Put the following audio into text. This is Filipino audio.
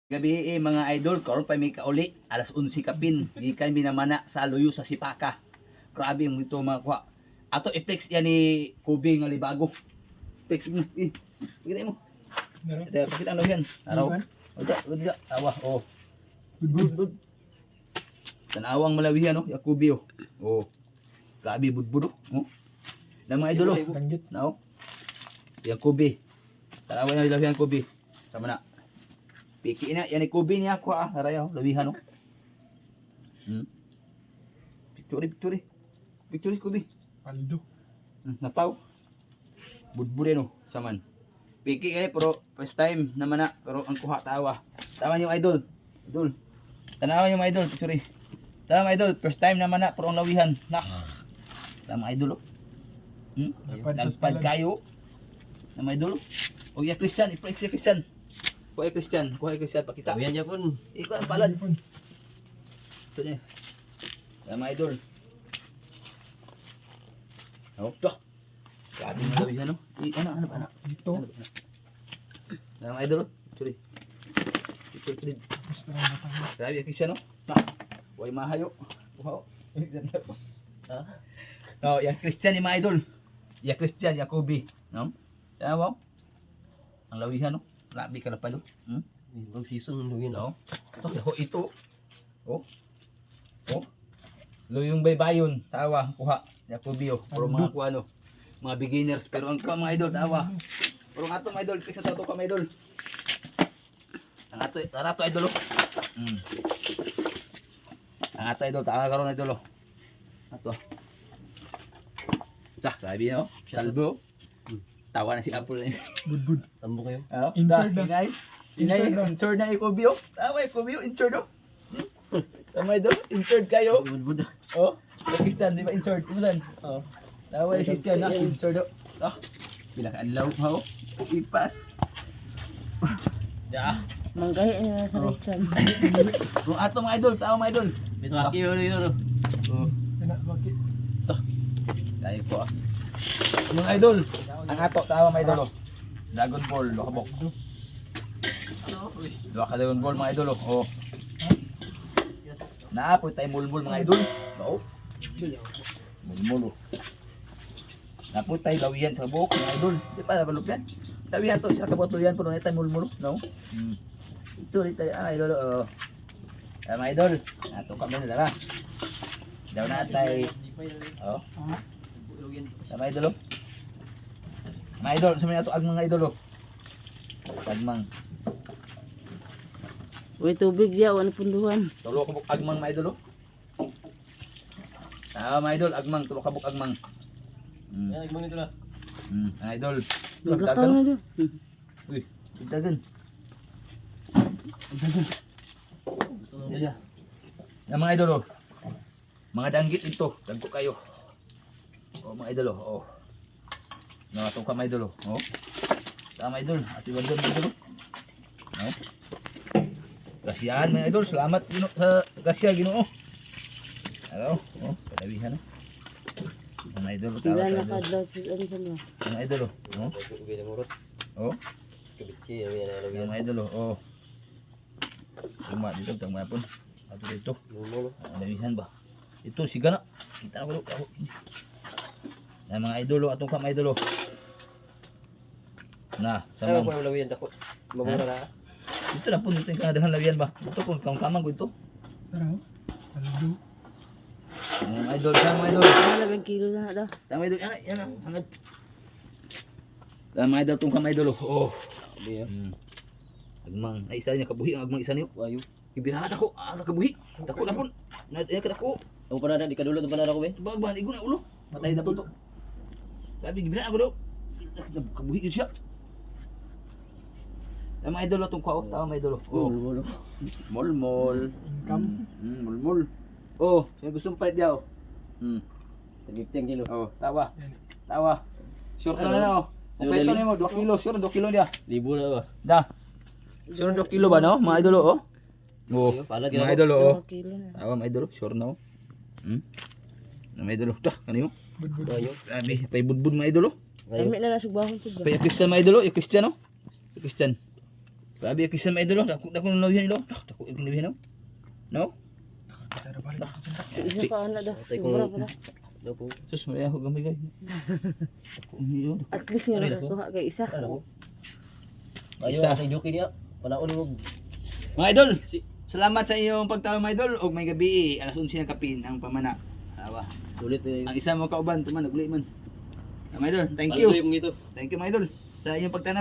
Gabi mga idol, karon pa may kauli, alas 11 kapin, gikan minamana sa luyo sa Sipaka. Grabe mo ito mga kuha. Ato i-flex yan ni Kubi nga libago. Flex mo, pakita mo. Ito, pakita ang yan. Araw. Uda, awa, oh. Good. Tanawang malawihan, no? Ya Kubi, oh. Oh. Grabe, budbud, oh. Na mga idol, oh. No? Yang Kubi. Tanawang yung lawihan Kubi. Sama na. Piki na, yan ni Kubi niya ako harayaw, lawihan no. Picture Kubi. Paldo. Napaw. Budbure no, saman. Piki pero first time naman na, pero ang kuha tawa. Tama yung idol. Idol. Tanawan yung idol, picture. Tama idol, first time naman na, pero ang lawihan. Nak. Tama idol. Nagpad kayo. Tama idol. O ya Christian, i-flex ya Christian. Kuha Christian, pakita. Ayan niya pun. Ikaw ang palad. Ito niya. Tama idol. Oh, ito. Grabe mo lawi ano? Ano? Dito. Tama idol. Sorry. Ito. Gusto na tayo. Grabe Christian no? Na. Huwag mahayo. Wow. Ha? No, ya Christian ni mga idol. Ya Christian, Jacobi, no? Tama mo? Ang lawihan no? Labi ka na pa no? Ibang season nung yun. No? Ito. Oh. Luyong baybayon, tawa, kuha. Yakubio, pero mga kuha no. Mga beginners, pero ang mga idol, tawa. Pero ang ato mga idol, fix sa to ka mga idol. Ang ato idol. Ang ato idol, tawa karon idol. Ato. Grabe no. Salbo. Tawa na si Apple. Budbud. Tambo kayo. Insert na. Insert na Ikubio. Tama Ikubio, insert no. Tama idol, insert kayo. Budbud. Oh, Christian, di ba insert? Ilan? Oh. Tama Christian na, insert do. Oh. Bilang anlaw ha oh. Ipas. Ya. Manggahi na sa lechon. Kung ato mga idol, tama mga idol. Biswaki yun. Oh. Bakit? Tayo po ah. Mga idol, ang ato tama mga idol. Dragon Ball, lokabok. Dua ka Dragon Ball mga idol oh. Naapoy tayo mulmul mga idol. Oo. Mulmul oh. Naapoy tayo lawihan sa buhok mga idol. Di pa nabalok yan. Lawihan to, isa kaboto yan. Pero na tayo mulmul no? Ito rin tayo idol oh. Mga idol, nato kami nila ra. Daw na tayo. Oh. Sama idol oh. Mga idol, sa mga ito agmang mga idol oh. Agmang. Uy, tubig ya, wala punduhan. Tulo kabuk agmang mga idol oh. Mga idol, agmang, tulo kabuk agmang. Yan, ibang nito na. Mga idol. Naglakaw na doon. Uy, dagan. Yan mga idol oh. Mga danggit ito, dagko kayo. Oh mga idol oh. Nakatong ka mga idol oh. Tama idol, ati wala mga idol. Oh. Grasyahan mga idol, salamat sa grasya Ginoo. Hello, oh, palawihan oh. Mga idol, Sila tawag nakadlaw sa ano sa mga. mga idol oh. Ubi na murot. Oh, Skabitsi, yan na yung mga idol oh. Tama dito, tama po. Ato dito. Lumulo. Lawihan ba? Ito siga na. Kita ko ako. Na mga idolo atong ka mga idolo. Na, Ano sama. ko yung lawihan dako? Mamura na. Ito na po dito ka dahan lawihan ba? Ito po kamang ko ito. Pero, paldo. Mga idol, sama mga idol. Malabing kilo na daw. Tama idol, yan hangad. Tama idol tong ka mga idolo. Oh. Ubi yan. Agmang, ay isa niya kabuhi ang agmang isa niyo. Wayo. Ibirahan ako, nakabuhi. Dako na po. Na kadako. Ako pa na, di kadulot pa na ako be. Bag igo na ulo. Patay na po to. Sabi gibirahan ako daw. Kabuhi yun siya. Tama idol atong kwao, tama idol. Oh, Lumulo. mol. Income. Mol. Oh, yung gusto mong palit diyaw. Tagipti ang kilo. Oh, tawa. Sure Ano? na na oh. Sure Kompleto dali? nimo 2 kilo, sure 2 kilo dia. Libo na ba? Da. Sure 2 kilo ba no, mga idol oh. Oh, Pala mga idol oh. 2 kilo na. Tawa mga idol, sure na oh. Mga idol, ta kanimo. Budbud. Wayo. Sabi, pay budbud mga idol oh. Ngayon. Kami na nasugbahan ko ba? Pay Christian mga idol oh, yung Christian oh. Yung Christian. Grabe yung kisa mga idol. Dako ng lawihan idol. Dako yung lawihan no? No? Kita na balik ito dyan. Isa pa anak dah. Tay Sobra kung pa dah. daw ko. Sus, may ako gamay guys. Dako niyo. At least nga nakakuha kay isa. Ano ko? Ayo Isa. kay joki niya. Panaon mo. Mga idol, salamat sa iyong pagtalo mga idol. Og may gabi, alas 11 ng kapin ang pamana. Awa. Sulit eh. Ang isa mo kauban, tuman naguli man. Mga idol, thank you. Ito. Thank you mga idol sa inyong pagtanaw.